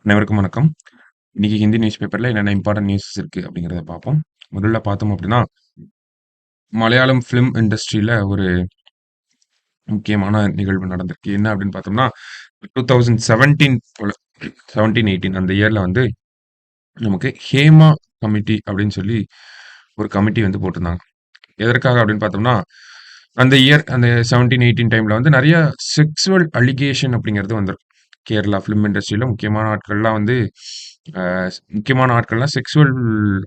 அனைவருக்கும் வணக்கம். இன்னைக்கு ஹிந்தி நியூஸ் பேப்பர்ல என்னென்ன இம்பார்ட்டன்ட் நியூஸஸ் இருக்கு அப்படிங்கிறத பார்ப்போம். முதல்ல பார்த்தோம் அப்படின்னா, மலையாளம் ஃபிலிம் இண்டஸ்ட்ரியில ஒரு முக்கியமான நிகழ்வு நடந்திருக்கு. என்ன அப்படின்னு பார்த்தோம்னா, 2017 போல 17, 18 அந்த இயர்ல வந்து நமக்கு ஹேமா கமிட்டி அப்படின்னு சொல்லி ஒரு கமிட்டி வந்து போட்டிருந்தாங்க. எதற்காக அப்படின்னு பார்த்தோம்னா, அந்த இயர் அந்த 17, 18 டைம்ல வந்து நெறைய செக்சுவல் அலிகேஷன் அப்படிங்கிறது வந்திருக்கும். கேரளா ஃபிலிம் இண்டஸ்ட்ரியில முக்கியமான ஆட்கள்லாம் செக்சுவல்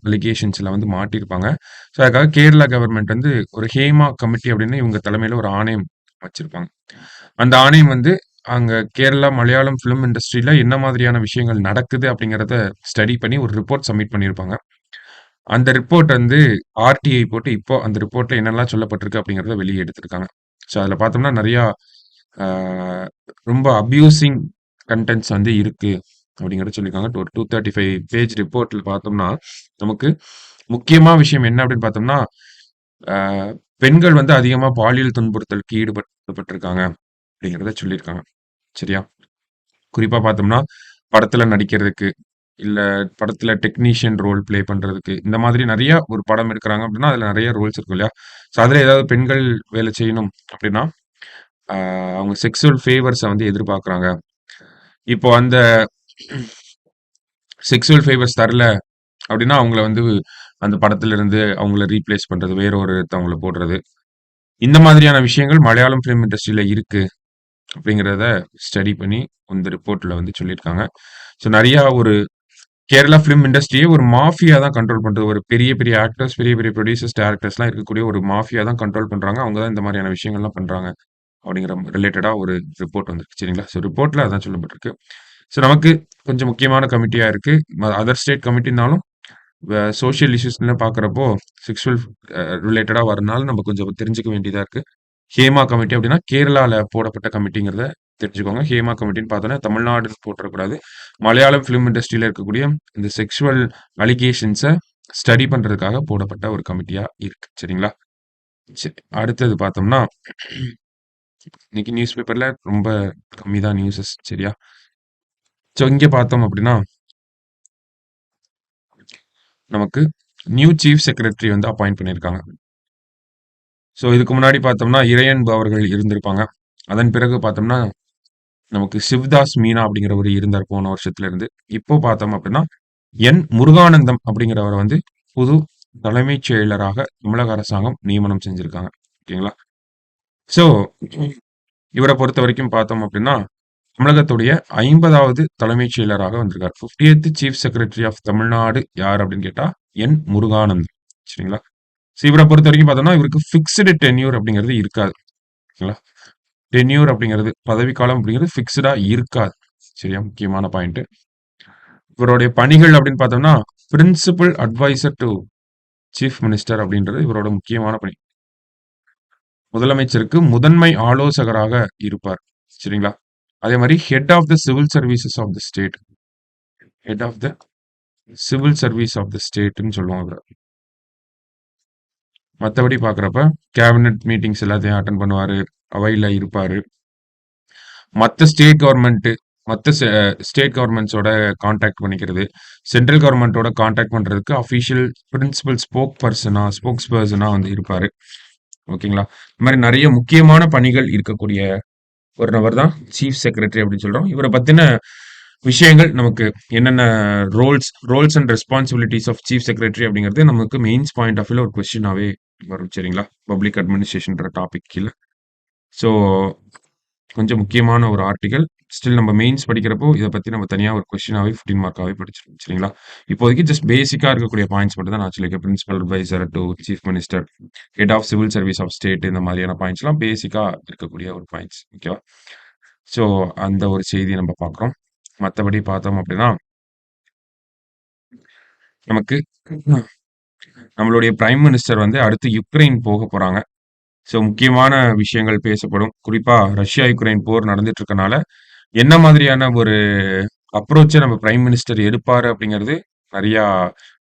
அலிகேஷன்ஸ்ல வந்து மாட்டியிருப்பாங்க. ஸோ, அதுக்காக கேரளா கவர்மெண்ட் வந்து ஒரு ஹேமா கமிட்டி அப்படின்னு இவங்க தலைமையில ஒரு ஆணையம் வச்சிருப்பாங்க. அந்த ஆணையம் வந்து அங்க கேரளா மலையாளம் ஃபிலிம் இண்டஸ்ட்ரியில என்ன மாதிரியான விஷயங்கள் நடக்குது அப்படிங்கிறத ஸ்டடி பண்ணி ஒரு ரிப்போர்ட் சப்மிட் பண்ணியிருப்பாங்க. அந்த ரிப்போர்ட் வந்து ஆர்டிஐ போட்டு இப்போ அந்த ரிப்போர்ட்ல என்னெல்லாம் சொல்லப்பட்டிருக்கு அப்படிங்கிறத வெளிய எடுத்திருக்காங்க. ஸோ, அதுல பார்த்தோம்னா நெறையா ஆ ரொம்ப அப்யூசிங் கன்டென்ட்ஸ் வந்து இருக்கு அப்படிங்கிறத சொல்லியிருக்காங்க. ஒரு 235 பேஜ் ரிப்போர்ட்ல பார்த்தோம்னா, நமக்கு முக்கியமா விஷயம் என்ன அப்படின்னு பார்த்தோம்னா, ஆ பெண்கள் வந்து அதிகமா பாலியல் துன்புறுத்தலுக்கு ஈடுபட்டுருக்காங்க அப்படிங்கிறத சொல்லியிருக்காங்க. சரியா? குறிப்பா பார்த்தோம்னா, படத்துல நடிக்கிறதுக்கு, இல்ல படத்துல டெக்னீஷியன் ரோல் ப்ளே பண்றதுக்கு, இந்த மாதிரி நெறைய ஒரு படம் எடுக்குறாங்க அப்டின்னா, அதுல நெறைய ரோல்ஸ் இருக்கும் இல்லையா? ஸோ, அதுல ஏதாவது பெண்கள் வேலை செய்யணும் அப்டின்னா, ஆ அவங்க செக்சுவல் ஃபேவர்ஸ வந்து எதிர்பார்க்குறாங்க. இப்போ அந்த செக்சுவல் ஃபேவர்ஸ் தரல அப்டின்னா, அவங்கள வந்து அந்த படத்திலிருந்து அவங்கள ரீப்ளேஸ் பண்றது, வேற ஒருத்தவங்கள போடுறது. இந்த மாதிரியான விஷயங்கள் மலையாளம் ஃபிலிம் இண்டஸ்ட்ரியில இருக்கு அப்டிங்கிறத ஸ்டடி பண்ணி இந்த ரிப்போர்ட்ல வந்து சொல்லியிருக்காங்க. ஸோ, நெறையா ஒரு கேரளா ஃபிலிம் இண்டஸ்ட்ரியே ஒரு மாஃபியா தான் கண்ட்ரோல் பண்றது. ஒரு பெரிய, பெரிய ஆக்டர்ஸ், பெரிய, பெரிய புரொடியூசர்ஸ், டைரக்டர்ஸ்லாம் இருக்கக்கூடிய ஒரு மாஃபியா தான் கண்ட்ரோல் பண்றாங்க. அவங்க தான் இந்த மாரியான விஷயங்கள்லாம் பண்றாங்க. அப்படிங்கிற ரிலேட்டடா ஒரு ரிப்போர்ட் வந்திருக்கு. சரிங்களா? ஸோ ரிப்போர்ட்ல அதான் சொல்லப்பட்டிருக்கு. ஸோ நமக்கு கொஞ்சம் முக்கியமான கமிட்டியா இருக்கு. அதர் ஸ்டேட் கமிட்டினாலும் சோசியல் இஷ்யூஸ்லாம் பார்க்குறப்போ செக்சுவல் ரிலேட்டடா வரனால நம்ம கொஞ்சம் தெரிஞ்சுக்க வேண்டியதா இருக்கு. ஹேமா கமிட்டி அப்படின்னா கேரளால போடப்பட்ட கமிட்டிங்கிறத தெரிஞ்சுக்கோங்க. ஹேமா கமிட்டின்னு பார்த்தோன்னா தமிழ்நாடுன்னு போட்டுறக்கூடாது. மலையாளம் ஃபிலிம் இண்டஸ்ட்ரியில இருக்கக்கூடிய இந்த செக்சுவல் அலிகேஷன்ஸ ஸ்டடி பண்றதுக்காக போடப்பட்ட ஒரு கமிட்டியா இருக்கு. சரிங்களா? சரி. அடுத்தது பார்த்தோம்னா, இன்னைக்கு நியூஸ் பேப்பர்ல ரொம்ப கம்மி தான் நியூஸஸ் சரியா? ஸோ இங்க பார்த்தோம் அப்படின்னா, நமக்கு நியூ சீஃப் செக்ரட்டரி வந்து அப்பாயிண்ட் பண்ணியிருக்காங்க. ஸோ இதுக்கு முன்னாடி பார்த்தோம்னா, இறையன்பு அவர்கள் இருந்திருப்பாங்க. அதன் பிறகு பார்த்தோம்னா, நமக்கு சிவ்தாஸ் மீனா அப்படிங்கிறவரு இருந்தார் போன வருஷத்துல இருந்து. இப்போ பார்த்தோம் அப்படின்னா, என். முருகானந்தம் அப்படிங்கிறவர வந்து புது தலைமைச் செயலராக தமிழக அரசாங்கம் நியமனம் செஞ்சிருக்காங்க. ஓகேங்களா? ஸோ இவர பொறுத்தவரைக்கும் பார்த்தோம் அப்படின்னா, தமிழகத்துடைய 50வது தலைமைச் செயலராக வந்திருக்கார். 50த் சீஃப் செக்ரட்டரி ஆஃப் தமிழ்நாடு யார் அப்படின்னு கேட்டா, என். முருகானந்தம். சரிங்களா? ஸோ இவர பொறுத்தவரைக்கும் பார்த்தோம்னா, இவருக்கு ஃபிக்ஸ்டு டென்யூர் அப்படிங்கிறது இருக்காது. ஓகேங்களா? டென்யூர் அப்படிங்கிறது பதவிக்காலம் அப்படிங்கிறது ஃபிக்ஸ்டா இருக்காது. சரியா? முக்கியமான பாயிண்ட். இவருடைய பணிகள் அப்படின்னு பார்த்தோம்னா, principal adviser to chief minister அப்படின்றது இவரோட முக்கியமான பணி. முதலமைச்சருக்கு முதன்மை ஆலோசகராக இருப்பார். சரிங்களா? அதே மாரி head of the civil services of the state. Head of the civil service of the ஸ்டேட்ன்னு சொல்லுவாங்க இவர. மத்தபடி பார்க்குறப்ப, கேபினட் மீட்டிங்ஸ் எல்லாத்தையும் அட்டெண்ட் பண்ணுவாரு. அவையில இருப்பாரு. மத்த ஸ்டேட் கவர்ன்மென்ட் மத்த ஸ்டேட் கவர்ன்மெண்ட்ஸோட கான்டாக்ட் பண்ணிக்கிறது. சென்ட்ரல் கவர்ன்மென்ட்டோட கான்டாக்ட் பண்றதுக்கு அஃபிஷியல் பிரின்சிபல் ஸ்போக்ஸ் பெர்சனா வந்து இருப்பாரு. ஓகேங்களா? இந்த மாரி நெறைய முக்கியமான பணிகள் இருக்கக்கூடிய ஒரு நபர் தான் சீஃப் செக்ரட்டரி அப்படின்னு சொல்றோம். இவர பத்தின விஷயங்கள் நமக்கு என்னென்ன roles and responsibilities of chief secretary அப்படிங்கிறது நமக்கு மெயின்ஸ் பாயிண்ட் ஆஃப் வியூல ஒரு கொஸ்டினாவே வரும். சரிங்களா? பப்ளிக் அட்மினிஸ்ட்ரேஷன்ற டாபிக் கீழ. ஸோ கொஞ்சம் முக்கியமான ஒரு ஆர்டிகல். ஸ்டில் நம்ம மெயின்ஸ் படிக்கிறப்போ இத பத்தி நம்ம தனியா ஒரு கொஸ்டினாவே 15 மார்க்காவே படிச்சிருவோம். சரிங்களா? இப்போதைக்கு ஜஸ்ட் பேசிக்கா இருக்கக்கூடிய பாயிண்ட்ஸ் மட்டும் தான் நான் சொல்லியிருக்கேன். Principal adviser to chief minister, head of civil service of state இந்த மாதிரியான பாயிண்ட்ஸ்லாம் பேசிக்கா இருக்கக்கூடிய ஒரு பாயிண்ட்ஸ். ஓகேவா? ஸோ அந்த ஒரு செய்திய நம்ம பார்க்குறோம். மத்தபடி பார்த்தோம் அப்படின்னா, நமக்கு நம்மளுடைய பிரைம் மினிஸ்டர் வந்து அடுத்து யுக்ரைன் போக போறாங்க. ஸோ முக்கியமான விஷயங்கள் பேசப்படும். குறிப்பா ரஷ்யா, யுக்ரைன் போர் நடந்துட்டு இருக்கனால, என்ன மாதிரியான ஒரு அப்ரோச்ச நம்ம பிரைம் மினிஸ்டர் எடுப்பாரு அப்படிங்கிறது, நெறையா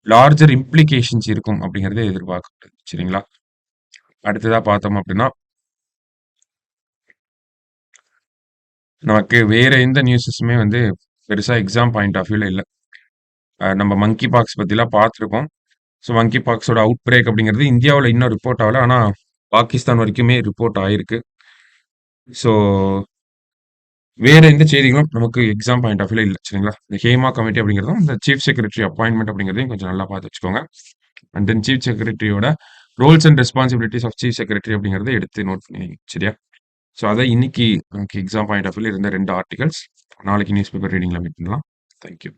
லார்ஜர் இம்ப்ளிகேஷன்ஸ் இருக்கும் அப்படிங்கிறத எதிர்பார்க்கப்படுது. சரிங்களா? அடுத்ததா பார்த்தோம் அப்படின்னா, நமக்கு வேற எந்த நியூஸஸுமே வந்து பெருசா எக்ஸாம் பாயிண்ட் ஆஃப் வியூல இல்ல. நம்ம மங்கி பாக்ஸ் பத்திலாம் பார்த்துருக்கோம். ஸோ மங்கி பாக்ஸோட அவுட் பிரேக் அப்படிங்கிறது இந்தியாவுல இன்னும் ரிப்போர்ட் ஆகல. ஆனா பாகிஸ்தான் வரைக்குமே ரிப்போர்ட் ஆயிருக்கு. ஸோ வேற எந்த செய்திகளும் நமக்கு எக்ஸாம் பாயிண்ட் ஆஃப் வியூல இல்ல. சரிங்களா? இந்த ஹேமா கமிட்டி அப்படிங்கிறதும், இந்த சீஃப் செக்ரட்டரி அப்பாயின்ட்மென்ட் அப்படிங்கிறதையும் கொஞ்சம் நல்லா பார்த்து வச்சுக்கோங்க. அண்ட் தென் சீஃப் செக்ரட்டரியோட roles and responsibilities of chief secretary அப்படிங்கிறத எடுத்து நோட் பண்ணி சரியா? ஸோ அதான் இன்னைக்கு நமக்கு எக்ஸாம் பாயிண்ட் ஆஃப் வியூல இருந்த 2 ஆர்டிகல்ஸ். நாளைக்கு நியூஸ் பேப்பர் ரீடிங்ல மீட் பண்ணலாம். Thank you.